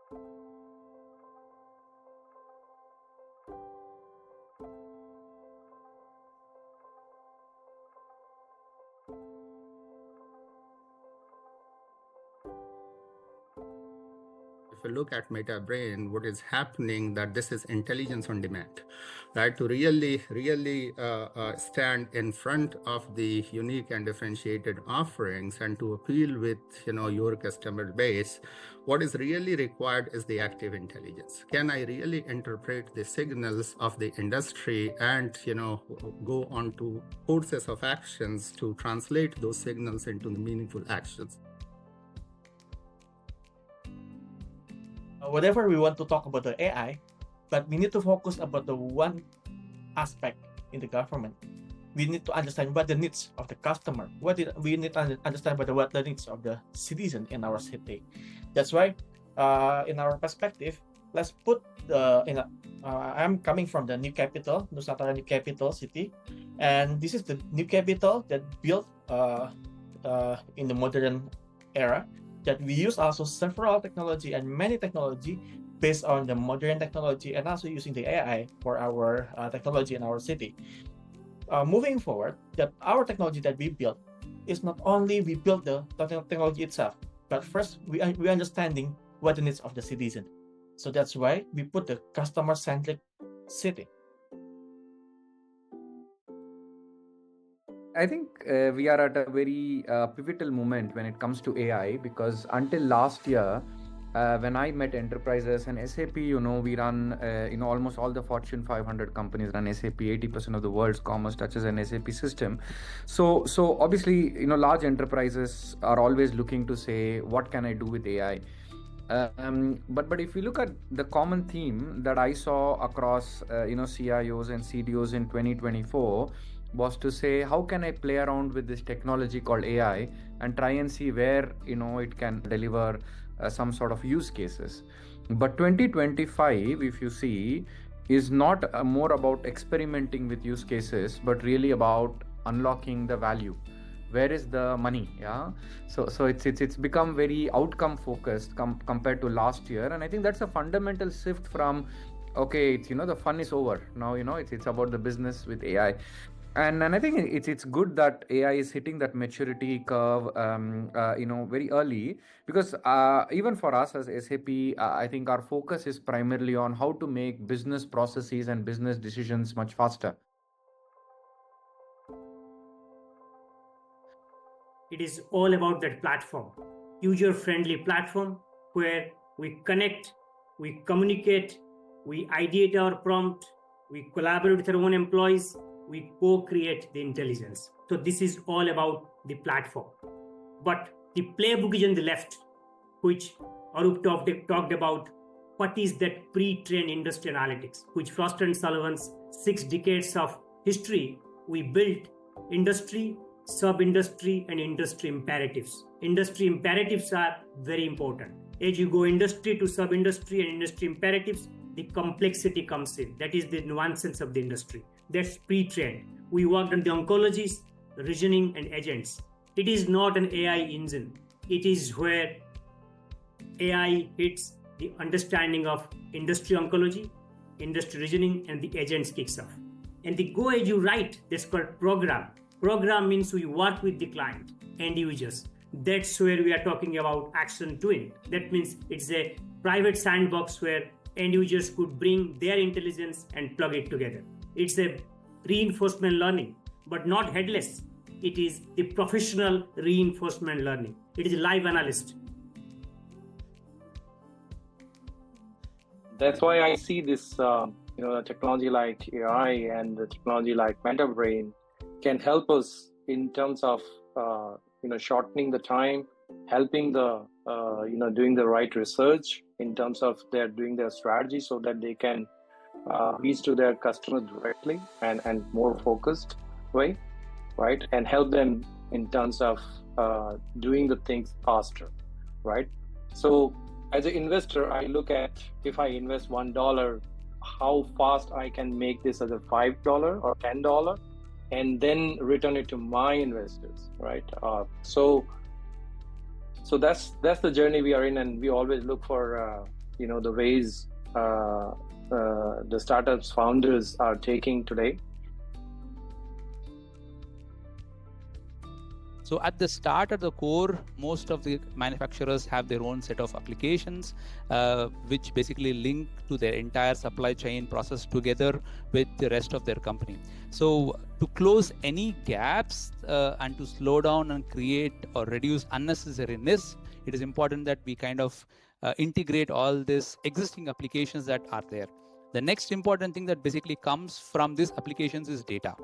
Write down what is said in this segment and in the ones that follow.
If you look at Metabrain, what is happening that this is intelligence on demand, right? To really stand in front of the unique and differentiated offerings and to appeal with your customer base, what is really required is the active intelligence. Can I really interpret the signals of the industry and go on to courses of actions to translate those signals into the meaningful actions? Whatever we want to talk about the AI, but we need to focus about the one aspect in the government. We need to understand what the needs of the customer. We need to understand what the needs of the citizen in our city. That's why, in our perspective, let's put I'm coming from the new capital, Nusantara new capital city, and this is the new capital that built in the modern era. That we use also several technology and many technology based on the modern technology and also using the AI for our technology in our city. Moving forward, that our technology that we built is not only we build the technology itself, but first we understanding what the needs of the citizen. So that's why we put the customer-centric city. I think we are at a very pivotal moment when it comes to AI, because until last year, when I met enterprises and SAP, we run, almost all the Fortune 500 companies run SAP. 80% of the world's commerce touches an SAP system. So obviously, large enterprises are always looking to say, what can I do with AI? But if you look at the common theme that I saw across, CIOs and CDOs in 2024, was to say, how can I play around with this technology called AI and try and see where it can deliver some sort of use cases. But 2025, if you see, is not more about experimenting with use cases, but really about unlocking the value. Where is the money? So it's become very outcome focused compared to last year, and I think that's a fundamental shift from it's the fun is over now. It's about the business with AI. And I think it's good that AI is hitting that maturity curve, very early, because even for us as SAP, I think our focus is primarily on how to make business processes and business decisions much faster. It is all about that platform, user-friendly platform where we connect, we communicate, we ideate our prompt, we collaborate with our own employees, we co-create the intelligence. So this is all about the platform. But the playbook is on the left, which Arup talked about. What is that pre-trained industry analytics, which Frost and Sullivan's 6 decades of history, we built industry, sub-industry, and industry imperatives. Industry imperatives are very important. As you go industry to sub-industry and industry imperatives, the complexity comes in. That is the nuances of the industry. That's pre-trained. We worked on the oncologies, reasoning, and agents. It is not an AI engine. It is where AI hits the understanding of industry oncology, industry reasoning, and the agents kicks off. And the go as you write, that's called program. Program means we work with the client, end users. That's where we are talking about action twin. That means it's a private sandbox where end users could bring their intelligence and plug it together. It's a reinforcement learning, but not headless. It is the professional reinforcement learning. It is a live analyst. That's why I see this, technology like AI and the technology like Metabrain can help us in terms of, shortening the time, helping the, doing the right research in terms of doing their strategy so that they can reach to their customers directly and more focused way, right? And help them in terms of doing the things faster, right? So as an investor, I look at if I invest $1, how fast I can make this as a $5 or $10 and then return it to my investors, right? So that's the journey we are in, and we always look for the ways the startups founders are taking today? So at the start, at the core, most of the manufacturers have their own set of applications, which basically link to their entire supply chain process together with the rest of their company. So to close any gaps and to slow down and create or reduce unnecessariness, it is important that we kind of integrate all these existing applications that are there. The next important thing that basically comes from these applications is data.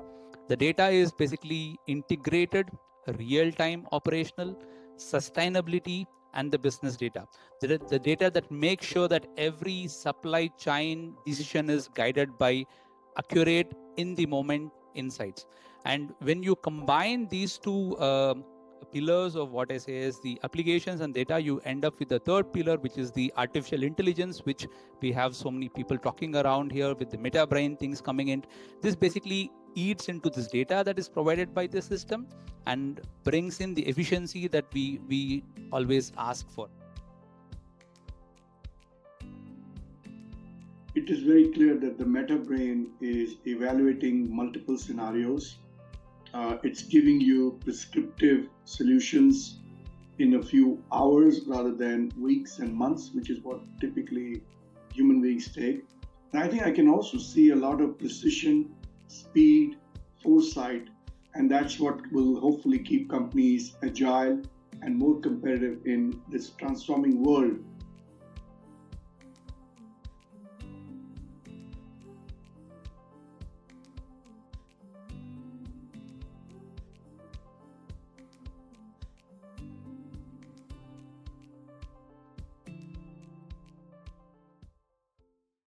The data is basically integrated, real-time operational, sustainability, and the business data. The data that makes sure that every supply chain decision is guided by accurate, in-the-moment insights. And when you combine these two pillars of what I say is the applications and data, you end up with the third pillar, which is the artificial intelligence, which we have so many people talking around here with the Metabrain things coming in. This basically eats into this data that is provided by the system and brings in the efficiency that we always ask for. It is very clear that the Metabrain is evaluating multiple scenarios. It's giving you prescriptive solutions in a few hours rather than weeks and months, which is what typically human beings take. And I think I can also see a lot of precision, speed, foresight, and that's what will hopefully keep companies agile and more competitive in this transforming world